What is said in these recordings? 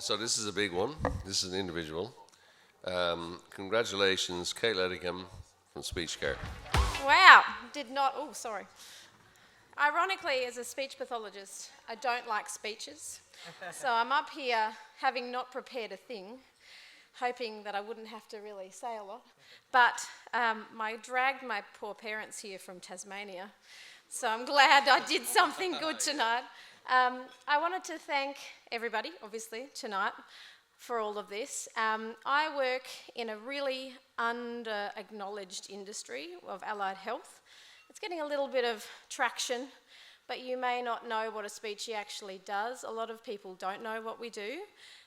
So this is a big one. This is an individual. Congratulations, Kate Ledingham from Speechcare. Wow, sorry. Ironically, as a speech pathologist, I don't like speeches. So I'm up here having not prepared a thing, hoping that I wouldn't have to really say a lot. But I dragged my poor parents here from Tasmania, so I'm glad I did something good tonight. I wanted to thank everybody, obviously, tonight for all of this. I work in a really under-acknowledged industry of allied health. It's getting a little bit of traction, but you may not know what a speechie actually does. A lot of people don't know what we do.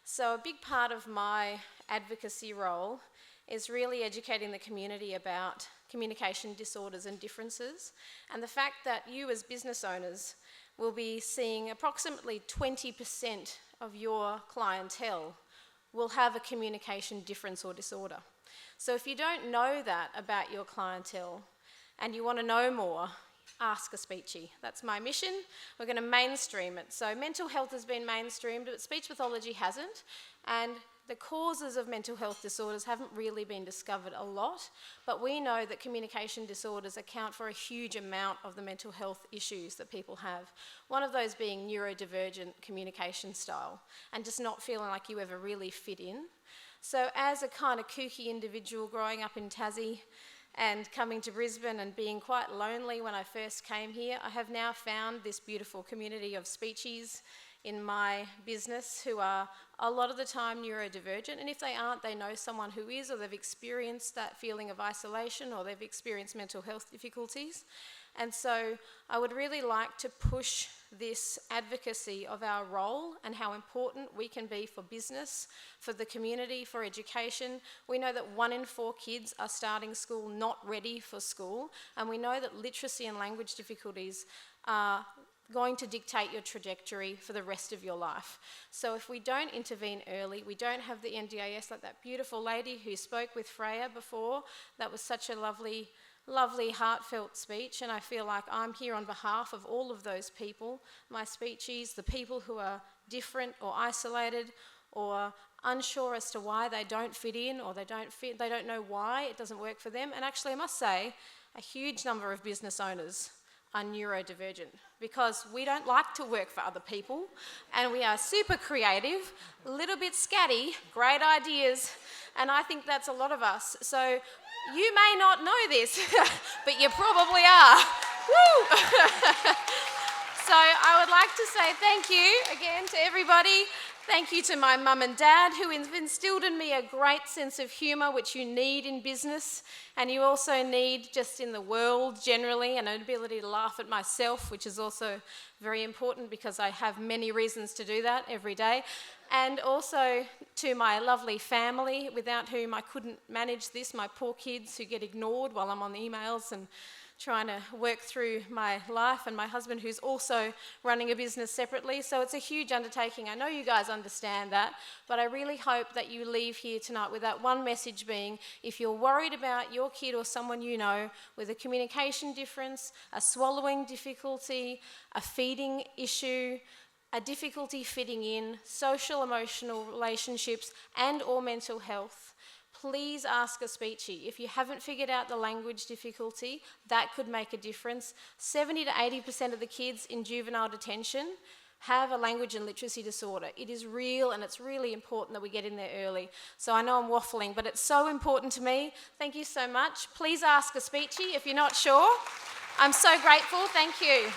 So a big part of my advocacy role is really educating the community about communication disorders and differences, and the fact that you as business owners will be seeing approximately 20% of your clientele will have a communication difference or disorder. So if you don't know that about your clientele and you want to know more, ask a speechie. That's my mission. We're going to mainstream it. So mental health has been mainstreamed, but speech pathology hasn't. And the causes of mental health disorders haven't really been discovered a lot, but we know that communication disorders account for a huge amount of the mental health issues that people have. One of those being neurodivergent communication style and just not feeling like you ever really fit in. So as a kind of kooky individual growing up in Tassie and coming to Brisbane and being quite lonely when I first came here, I have now found this beautiful community of speechies in my business who are a lot of the time neurodivergent, and if they aren't, they know someone who is, or they've experienced that feeling of isolation, or they've experienced mental health difficulties. And so I would really like to push this advocacy of our role and how important we can be for business, for the community, for education. We know that 1 in 4 kids are starting school not ready for school, and we know that literacy and language difficulties are going to dictate your trajectory for the rest of your life. So if we don't intervene early, we don't have the NDIS, like that beautiful lady who spoke with Freya before. That was such a lovely, lovely, heartfelt speech, and I feel like I'm here on behalf of all of those people, my speechies, the people who are different or isolated or unsure as to why they don't fit in, or they don't know why it doesn't work for them. And actually, I must say, a huge number of business owners are neurodivergent because we don't like to work for other people, and we are super creative, a little bit scatty, great ideas, and I think that's a lot of us. So you may not know this, but you probably are. Woo! So I would like to say thank you again to everybody. Thank you to my mum and dad, who have instilled in me a great sense of humour, which you need in business, and you also need just in the world generally, and an ability to laugh at myself, which is also very important because I have many reasons to do that every day. And also to my lovely family, without whom I couldn't manage this, my poor kids who get ignored while I'm on the emails and trying to work through my life, and my husband who's also running a business separately. So it's a huge undertaking. I know you guys understand that, but I really hope that you leave here tonight with that one message being, if you're worried about your kid or someone you know with a communication difference, a swallowing difficulty, a feeding issue, a difficulty fitting in, social emotional relationships, and or mental health, please ask a speechie. If you haven't figured out the language difficulty, that could make a difference. 70 to 80% of the kids in juvenile detention have a language and literacy disorder. It is real, and it's really important that we get in there early. So I know I'm waffling, but it's so important to me. Thank you so much. Please ask a speechie if you're not sure. I'm so grateful. Thank you.